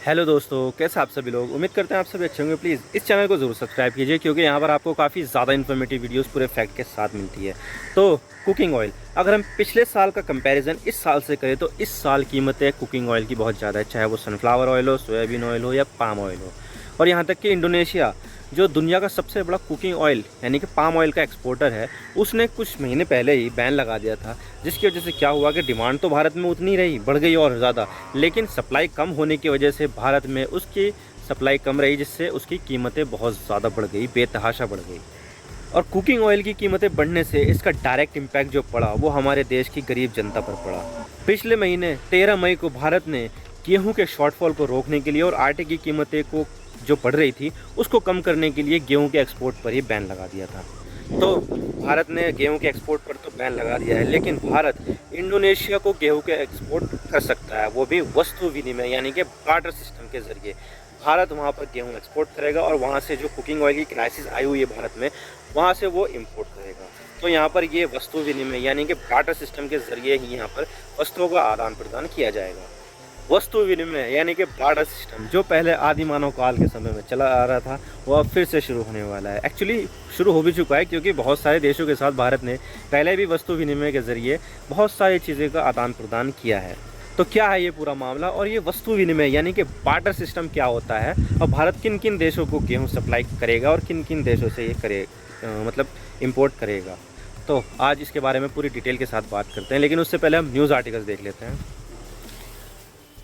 Hello दोस्तों, कैसे आप सभी लोग। उम्मीद करते हैं आप सभी अच्छे होंगे। प्लीज़ इस चैनल को ज़रूर सब्सक्राइब कीजिए क्योंकि यहाँ पर आपको काफ़ी ज़्यादा इन्फॉर्मेटिव वीडियोस पूरे फैक्ट के साथ मिलती है। तो कुकिंग ऑयल, अगर हम पिछले साल का कंपैरिजन इस साल से करें तो इस साल कीमतें कुकिंग ऑयल की बहुत ज़्यादा है, चाहे वो सनफ्लावर ऑयल हो, सोयाबीन ऑयल हो या पाम ऑयल हो। और यहाँ तक कि इंडोनेशिया, जो दुनिया का सबसे बड़ा कुकिंग ऑयल यानी कि पाम ऑयल का एक्सपोर्टर है, उसने कुछ महीने पहले ही बैन लगा दिया था। जिसकी वजह से क्या हुआ कि डिमांड तो भारत में उतनी रही, बढ़ गई और ज़्यादा, लेकिन सप्लाई कम होने की वजह से भारत में उसकी सप्लाई कम रही, जिससे उसकी कीमतें बहुत ज़्यादा बढ़ गई, बेतहाशा बढ़ गई। और कुकिंग ऑयल की कीमतें बढ़ने से इसका डायरेक्ट इम्पैक्ट जो पड़ा वो हमारे देश की गरीब जनता पर पड़ा। पिछले महीने 13 मई को भारत ने गेहूं के शॉर्टफॉल को रोकने के लिए और आटे की कीमतें को जो बढ़ रही थी उसको कम करने के लिए गेहूं के एक्सपोर्ट पर ही बैन लगा दिया था। तो भारत ने गेहूं के एक्सपोर्ट पर तो बैन लगा दिया है, लेकिन भारत इंडोनेशिया को गेहूं के एक्सपोर्ट कर सकता है, वो भी वस्तु विनिमय यानी कि बार्टर सिस्टम के जरिए। भारत वहाँ पर गेहूं एक्सपोर्ट करेगा और वहाँ से जो कुकिंग ऑयल की क्राइसिस आई हुई है भारत में, वहाँ से वो इम्पोर्ट करेगा। तो यहाँ पर ये वस्तु विनिमय यानी कि बार्टर सिस्टम के जरिए ही यहाँ पर वस्तुओं का आदान प्रदान किया जाएगा। वस्तु विनिमय यानी कि बार्टर सिस्टम जो पहले आदि मानव काल के समय में चला आ रहा था, वो अब फिर से शुरू होने वाला है। एक्चुअली शुरू हो भी चुका है, क्योंकि बहुत सारे देशों के साथ भारत ने पहले भी वस्तु विनिमय के ज़रिए बहुत सारी चीज़ें का आदान प्रदान किया है। तो क्या है ये पूरा मामला, और ये वस्तु विनिमय यानी कि बार्टर सिस्टम क्या होता है, और भारत किन किन देशों को गेहूँ सप्लाई करेगा और किन किन देशों से ये मतलब इम्पोर्ट करेगा। तो आज इसके बारे में पूरी डिटेल के साथ बात करते हैं, लेकिन उससे पहले हम न्यूज़ आर्टिकल्स देख लेते हैं।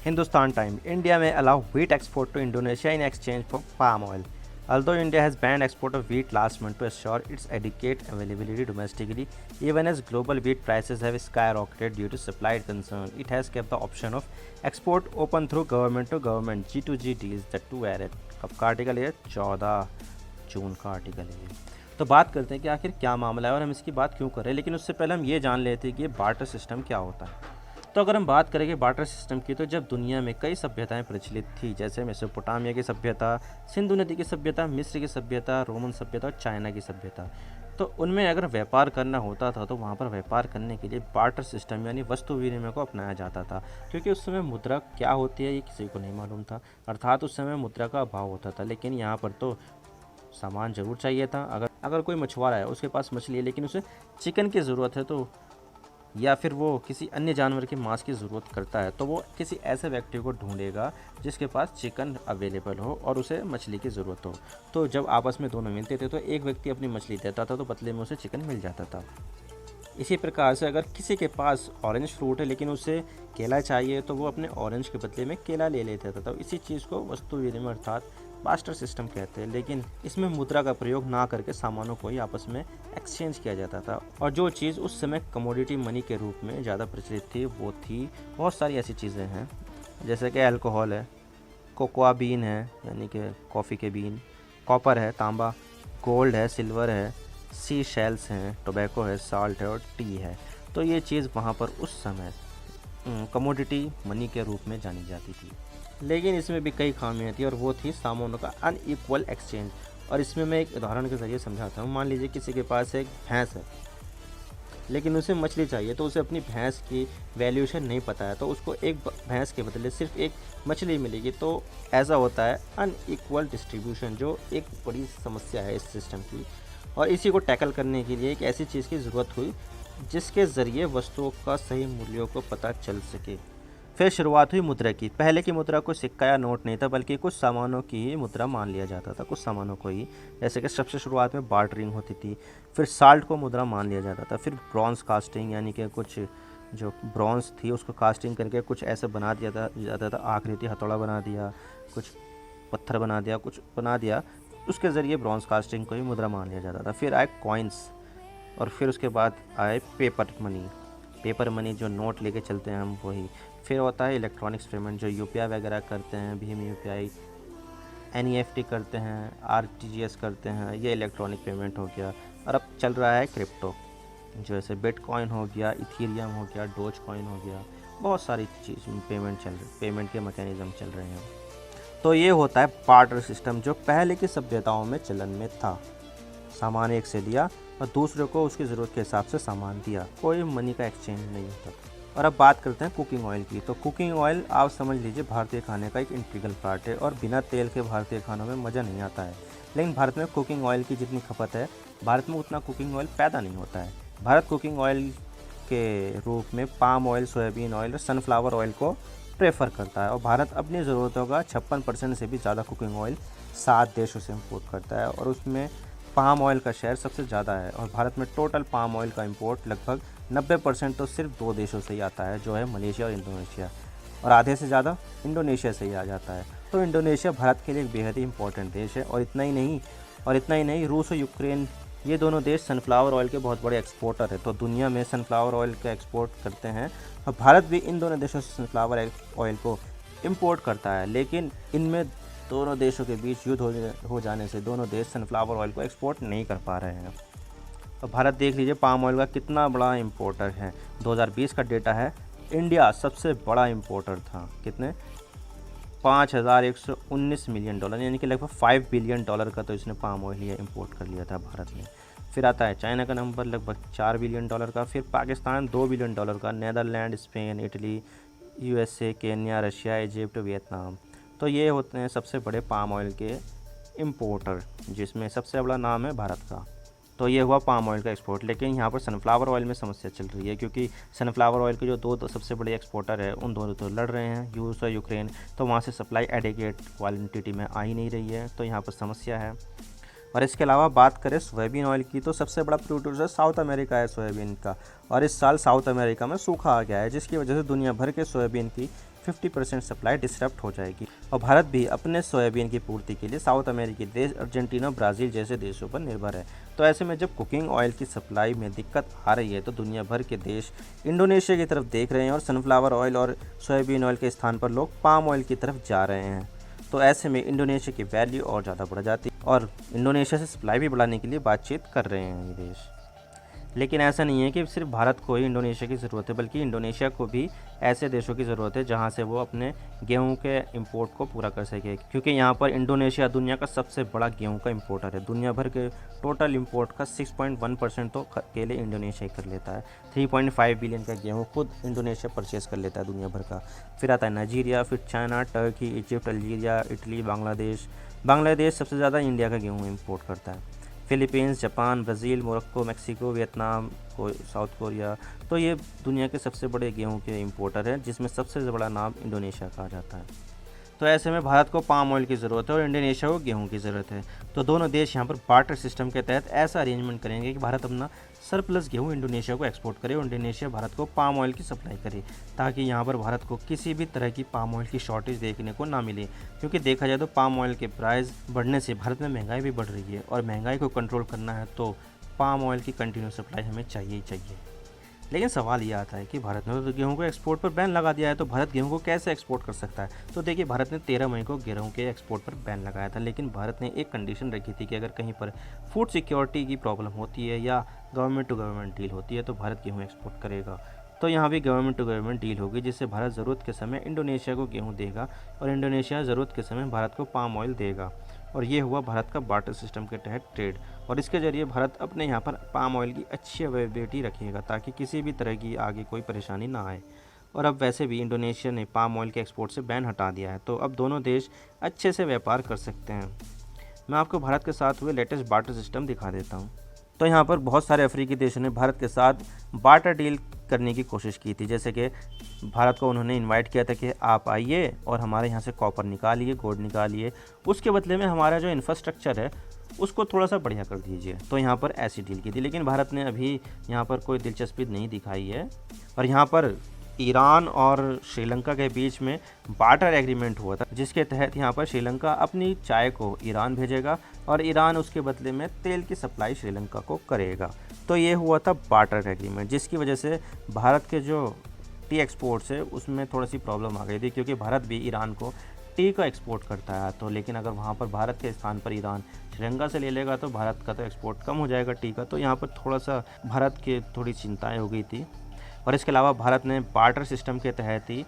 Hindustan Time. India may allow wheat export to Indonesia in exchange for palm oil. Although India has banned export of wheat last month to assure its adequate availability domestically, even as global wheat prices have skyrocketed due to supply concern, it has kept the option of export open through government-to-government G2G deals. The two added. कब का article है? 14 जून का article है। तो बात करते हैं कि आखिर क्या मामला है और हम इसकी बात क्यों कर रहे हैं, लेकिन उससे पहले हम ये जान लेते हैं कि ये बार्टर सिस्टम क्या होता है। तो अगर हम बात करेंगे बार्टर सिस्टम की, तो जब दुनिया में कई सभ्यताएं प्रचलित थी, जैसे मेसोपोटामिया की सभ्यता, सिंधु नदी की सभ्यता, मिस्र की सभ्यता, रोमन सभ्यता और चाइना की सभ्यता, तो उनमें अगर व्यापार करना होता था तो वहाँ पर व्यापार करने के लिए बार्टर सिस्टम यानी वस्तु विनिमय को अपनाया जाता था, क्योंकि उस समय मुद्रा क्या होती है ये किसी को नहीं मालूम था, अर्थात उस समय मुद्रा का अभाव होता था। लेकिन यहाँ पर तो सामान ज़रूर चाहिए था। अगर कोई मछुआरा है, उसके पास मछली है, लेकिन उसे चिकन की ज़रूरत है, तो या फिर वो किसी अन्य जानवर के मांस की ज़रूरत करता है, तो वो किसी ऐसे व्यक्ति को ढूंढेगा जिसके पास चिकन अवेलेबल हो और उसे मछली की ज़रूरत हो। तो जब आपस में दोनों मिलते थे तो एक व्यक्ति अपनी मछली देता था, तो बदले में उसे चिकन मिल जाता था। इसी प्रकार से अगर किसी के पास ऑरेंज फ्रूट है लेकिन उसे केला चाहिए, तो वो अपने ऑरेंज के बदले में केला ले लेता था। तो इसी चीज़ को वस्तु विनिमय अर्थात बास्टर सिस्टम कहते हैं। लेकिन इसमें मुद्रा का प्रयोग ना करके सामानों को ही आपस में एक्सचेंज किया जाता था। और जो चीज़ उस समय कमोडिटी मनी के रूप में ज़्यादा प्रचलित थी वो थी, बहुत सारी ऐसी चीज़ें हैं जैसे कि अल्कोहल है, कोकोआ बीन है यानी कि कॉफ़ी के बीन, कॉपर है, तांबा, गोल्ड है, सिल्वर है, सी शेल्स हैं, टोबैको है, साल्ट है और टी है। तो ये चीज़ वहाँ पर उस समय कमोडिटी मनी के रूप में जानी जाती थी। लेकिन इसमें भी कई खामियां थी, और वो थी सामानों का अनइक्वल एक्सचेंज। और इसमें मैं एक उदाहरण के ज़रिए समझाता हूँ। मान लीजिए किसी के पास एक भैंस है लेकिन उसे मछली चाहिए, तो उसे अपनी भैंस की वैल्यूएशन नहीं पता है, तो उसको एक भैंस के बदले सिर्फ एक मछली मिलेगी। तो ऐसा होता है अनइक्वल डिस्ट्रीब्यूशन, जो एक बड़ी समस्या है इस सिस्टम की। और इसी को टैकल करने के लिए एक ऐसी चीज़ की ज़रूरत हुई जिसके ज़रिए वस्तुओं का सही मूल्यों को पता चल सके। फिर शुरुआत हुई मुद्रा की। पहले की मुद्रा को सिक्का या नोट नहीं था, बल्कि कुछ सामानों की ही मुद्रा मान लिया जाता था, कुछ सामानों को ही। जैसे कि सबसे शुरुआत में बार्टरिंग होती थी, फिर साल्ट को मुद्रा मान लिया जाता था, फिर ब्रॉन्ज कास्टिंग यानी कि कुछ जो ब्रॉन्ज थी उसको कास्टिंग करके कुछ ऐसे बना दिया जाता था, आकृति हथौड़ा बना दिया, कुछ पत्थर बना दिया, कुछ बना दिया, उसके ज़रिए ब्रॉन्ज कास्टिंग को ही मुद्रा मान लिया जाता था। फिर आए कॉइन्स, और फिर उसके बाद आए पेपर मनी जो नोट लेके चलते हैं हम, वही। फिर होता है इलेक्ट्रॉनिक्स पेमेंट, जो यूपीआई वगैरह करते हैं, भीम यूपीआई, एनईएफटी करते हैं, आरटीजीएस करते हैं, ये इलेक्ट्रॉनिक पेमेंट हो गया। और अब चल रहा है क्रिप्टो, जैसे बिटकॉइन हो गया, इथीरियम हो गया, डोज कॉइन हो गया, बहुत सारी चीज़ पेमेंट के मैकेनिज़्म चल रहे हैं। तो ये होता है बार्टर सिस्टम, जो पहले की सभ्यताओं में चलन में था। सामान एक से लिया और दूसरे को उसकी ज़रूरत के हिसाब से सामान दिया, कोई मनी का एक्सचेंज नहीं होता था। और अब बात करते हैं कुकिंग ऑयल की। तो कुकिंग ऑयल आप समझ लीजिए भारतीय खाने का एक इंटीग्रल पार्ट है और बिना तेल के भारतीय खानों में मज़ा नहीं आता है। लेकिन भारत में कुकिंग ऑयल की जितनी खपत है, भारत में उतना कुकिंग ऑयल पैदा नहीं होता है। भारत कुकिंग ऑयल के रूप में पाम ऑयल, सोयाबीन ऑयल और सनफ्लावर ऑयल को प्रेफर करता है और भारत अपनी ज़रूरतों का 56% से भी ज़्यादा कुकिंग ऑयल 7 देशों से इम्पोर्ट करता है और उसमें पाम ऑयल का शेयर सबसे ज़्यादा है। और भारत में टोटल पाम ऑयल का इंपोर्ट लगभग 90% तो सिर्फ 2 देशों से ही आता है, जो है मलेशिया और इंडोनेशिया, और आधे से ज़्यादा इंडोनेशिया से ही आ जाता है। तो इंडोनेशिया भारत के लिए एक बेहद ही इंपॉर्टेंट देश है। और इतना ही नहीं रूस और यूक्रेन, ये दोनों देश सनफ्लावर ऑयल के बहुत बड़े एक्सपोर्टर है। तो दुनिया में सनफ्लावर ऑयल का एक्सपोर्ट करते हैं और भारत भी इन दोनों देशों से सनफ्लावर ऑयल को इम्पोर्ट करता है। लेकिन इनमें दोनों देशों के बीच युद्ध हो जाने से दोनों देश सनफ्लावर ऑयल को एक्सपोर्ट नहीं कर पा रहे हैं। तो भारत देख लीजिए पाम ऑयल का कितना बड़ा इंपोर्टर है। 2020 का डेटा है, इंडिया सबसे बड़ा इंपोर्टर था। कितने? 5,119 मिलियन डॉलर, यानी कि लगभग 5 बिलियन डॉलर का तो इसने पाम ऑयल ये इंपोर्ट कर लिया था भारत ने। फिर आता है चाइना का नंबर लगभग 4 बिलियन डॉलर का, फिर पाकिस्तान 2 बिलियन डॉलर का, Netherland, Spain, Italy, USA, Kenya, Russia, Egypt, Vietnam. तो ये होते हैं सबसे बड़े पाम ऑयल के इंपोर्टर, जिसमें सबसे बड़ा नाम है भारत का। तो ये हुआ पाम ऑयल का एक्सपोर्ट। लेकिन यहाँ पर सनफ्लावर ऑयल में समस्या चल रही है, क्योंकि सनफ्लावर ऑयल के जो दो सबसे बड़े एक्सपोर्टर है उन दोनों तो लड़ रहे हैं, रूस और यूक्रेन। तो वहाँ से सप्लाई एडिकेट क्वांटिटी में आ ही नहीं रही है, तो यहाँ पर समस्या है। और इसके अलावा बात करें सोयाबीन ऑयल की, तो सबसे बड़ा प्रोड्यूसर साउथ अमेरिका है सोयाबीन का, और इस साल साउथ अमेरिका में सूखा आ गया है, जिसकी वजह से दुनिया भर के सोयाबीन की 50% सप्लाई डिसरप्ट हो जाएगी। और भारत भी अपने सोयाबीन की पूर्ति के लिए साउथ अमेरिकी देश अर्जेंटीना, ब्राज़ील जैसे देशों पर निर्भर है। तो ऐसे में जब कुकिंग ऑयल की सप्लाई में दिक्कत आ रही है, तो दुनिया भर के देश इंडोनेशिया की तरफ देख रहे हैं और सनफ्लावर ऑयल और सोयाबीन ऑयल के स्थान पर लोग पाम ऑयल की तरफ जा रहे हैं। तो ऐसे में इंडोनेशिया की वैल्यू और ज़्यादा बढ़ जाती है और इंडोनेशिया से सप्लाई भी बढ़ाने के लिए बातचीत कर रहे हैं ये देश। लेकिन ऐसा नहीं है कि सिर्फ भारत को ही इंडोनेशिया की ज़रूरत है, बल्कि इंडोनेशिया को भी ऐसे देशों की ज़रूरत है जहां से वो अपने गेहूं के इंपोर्ट को पूरा कर सके, क्योंकि यहां पर इंडोनेशिया दुनिया का सबसे बड़ा गेहूं का इंपोर्टर है। दुनिया भर के टोटल इंपोर्ट का 6.1% तो अकेले इंडोनेशिया ही कर लेता है। 3.5 बिलियन का गेहूँ खुद इंडोनेशिया परचेज़ कर लेता है दुनिया भर का। फिर आता है नाइजीरिया, फिर China, Turkey, Egypt, Algeria, Italy, Bangladesh सबसे ज़्यादा इंडिया का गेहूँ इंपोर्ट करता है। Philippines, Japan, Brazil, Morocco, Mexico, Vietnam, south Korea. तो ये दुनिया के सबसे बड़े गेहूं के इंपोर्टर हैं, जिसमें सबसे बड़ा नाम इंडोनेशिया कहा जाता है। तो ऐसे में भारत को पाम ऑयल की ज़रूरत है और इंडोनेशिया को गेहूं की ज़रूरत है। तो दोनों देश यहाँ पर बार्टर सिस्टम के तहत ऐसा अरेंजमेंट करेंगे कि भारत अपना सरप्लस गेहूं इंडोनेशिया को एक्सपोर्ट करे और इंडोनेशिया भारत को पाम ऑयल की सप्लाई करे, ताकि यहाँ पर भारत को किसी भी तरह की पाम ऑयल की शॉर्टेज देखने को ना मिले। क्योंकि देखा जाए तो पाम ऑयल के प्राइस बढ़ने से भारत में महंगाई भी बढ़ रही है और महंगाई को कंट्रोल करना है तो पाम ऑयल की कंटिन्यू सप्लाई हमें चाहिए ही चाहिए। लेकिन सवाल ये आता है कि भारत ने तो गेहूं को एक्सपोर्ट पर बैन लगा दिया है, तो भारत गेहूं को कैसे एक्सपोर्ट कर सकता है? तो देखिए, भारत ने 13 मई को गेहूं के एक्सपोर्ट पर बैन लगाया था, लेकिन भारत ने एक कंडीशन रखी थी कि अगर कहीं पर फूड सिक्योरिटी की प्रॉब्लम होती है या गवर्नमेंट टू गवर्नमेंट डील होती है तो भारत गेहूँ एक्सपोर्ट करेगा। तो यहाँ भी गवर्नमेंट टू गवर्नमेंट डील होगी, जिससे भारत ज़रूरत के समय इंडोनेशिया को गेहूँ देगा और इंडोनेशिया ज़रूरत के समय भारत को पाम ऑयल देगा। और ये हुआ भारत का बार्टर सिस्टम के तहत ट्रेड, और इसके ज़रिए भारत अपने यहाँ पर पाम ऑयल की अच्छी अवेलेबिलिटी रखेगा ताकि किसी भी तरह की आगे कोई परेशानी ना आए। और अब वैसे भी इंडोनेशिया ने पाम ऑयल के एक्सपोर्ट से बैन हटा दिया है, तो अब दोनों देश अच्छे से व्यापार कर सकते हैं। मैं आपको भारत के साथ हुए लेटेस्ट बार्टर सिस्टम दिखा देता हूँ। तो यहाँ पर बहुत सारे अफ्रीकी देशों ने भारत के साथ बार्टर डील करने की कोशिश की थी। जैसे कि भारत को उन्होंने इनवाइट किया था कि आप आइए और हमारे यहाँ से कॉपर निकालिए, गोल्ड निकालिए, उसके बदले में हमारा जो इंफ्रास्ट्रक्चर है उसको थोड़ा सा बढ़िया कर दीजिए। तो यहाँ पर ऐसी डील की थी, लेकिन भारत ने अभी यहाँ पर कोई दिलचस्पी नहीं दिखाई है। और यहाँ पर ईरान और श्रीलंका के बीच में बार्टर एग्रीमेंट हुआ था, जिसके तहत यहाँ पर श्रीलंका अपनी चाय को ईरान भेजेगा और ईरान उसके बदले में तेल की सप्लाई श्रीलंका को करेगा। तो ये हुआ था बार्टर एग्रीमेंट, जिसकी वजह से भारत के जो टी एक्सपोर्ट्स है उसमें थोड़ी सी प्रॉब्लम आ गई थी, क्योंकि भारत भी ईरान को टी का एक्सपोर्ट करता है। तो लेकिन अगर वहाँ पर भारत के स्थान पर ईरान श्रीलंका से ले लेगा तो भारत का तो एक्सपोर्ट कम हो जाएगा टी का। तो यहाँ पर थोड़ा सा भारत की थोड़ी चिंताएँ हो गई थी। और इसके अलावा भारत ने बार्टर सिस्टम के तहत ही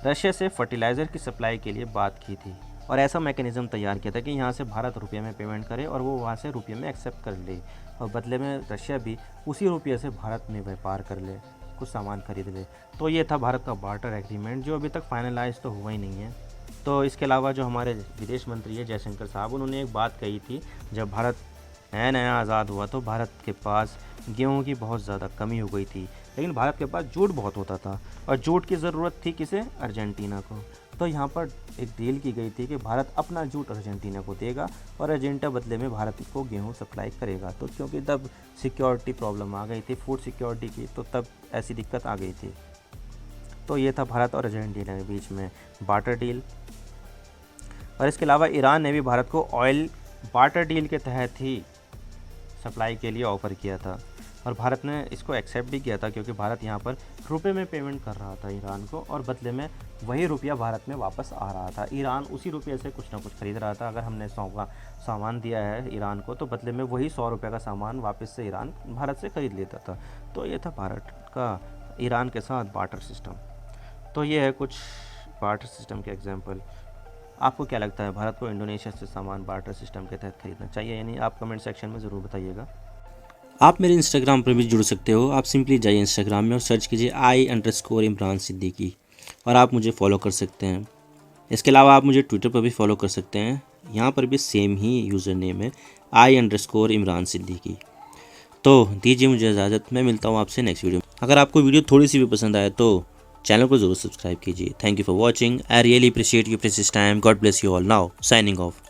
रशिया से फर्टिलाइज़र की सप्लाई के लिए बात की थी और ऐसा मैकेनिज़्म तैयार किया था कि यहाँ से भारत रुपये में पेमेंट करे और वो वहाँ से रुपये में एक्सेप्ट कर ले, और बदले में रशिया भी उसी रुपये से भारत में व्यापार कर ले। कुछ सामान खरीद ले। तो ये था भारत का बार्टर एग्रीमेंट, जो अभी तक फाइनलाइज तो हुआ ही नहीं है। तो इसके अलावा जो हमारे विदेश मंत्री है जयशंकर साहब, उन्होंने एक बात कही थी, जब भारत नया नया आज़ाद हुआ तो भारत के पास गेहूं की बहुत ज़्यादा कमी हो गई थी, लेकिन भारत के पास जूट बहुत होता था और जूट की ज़रूरत थी किसे, अर्जेंटीना को। तो यहाँ पर एक डील की गई थी कि भारत अपना जूट अर्जेंटीना को देगा और अर्जेंटीना बदले में भारत को गेहूं सप्लाई करेगा। तो क्योंकि तब सिक्योरिटी प्रॉब्लम आ गई थी, फूड सिक्योरिटी की, तो तब ऐसी दिक्कत आ गई थी। तो ये था भारत और अर्जेंटीना के बीच में बार्टर डील। और इसके अलावा ईरान ने भी भारत को ऑयल बार्टर डील के तहत ही सप्लाई के लिए ऑफ़र किया था और भारत ने इसको एक्सेप्ट भी किया था, क्योंकि भारत यहाँ पर रुपए में पेमेंट कर रहा था ईरान को और बदले में वही रुपया भारत में वापस आ रहा था। ईरान उसी रुपये से कुछ ना कुछ खरीद रहा था। अगर हमने 100 का सामान दिया है ईरान को, तो बदले में वही 100 रुपये का सामान वापस से ईरान भारत से ख़रीद लेता था। तो ये था भारत का ईरान के साथ बार्टर सिस्टम। तो ये है कुछ बार्टर सिस्टम के एग्जाम्पल। आपको क्या लगता है, भारत को इंडोनेशिया से सामान बार्टर सिस्टम के तहत खरीदना चाहिए या नहीं? आप कमेंट सेक्शन में ज़रूर बताइएगा। आप मेरे इंस्टाग्राम पर भी जुड़ सकते हो। आप सिंपली जाइए इंस्टाग्राम में और सर्च कीजिए I_इमरान सिद्दीकी और आप मुझे फॉलो कर सकते हैं। इसके अलावा आप मुझे ट्विटर पर भी फॉलो कर सकते हैं, यहाँ पर भी सेम ही यूज़र नेम है I_इमरान सिद्दीकी। तो दीजिए मुझे इजाज़त, मैं मिलता हूँ आपसे नेक्स्ट वीडियो में। अगर आपको वीडियो थोड़ी सी भी पसंद आए तो चैनल को ज़रूर सब्सक्राइब कीजिए। Thank you for watching. I really appreciate your precious time. God bless you all. Now signing off.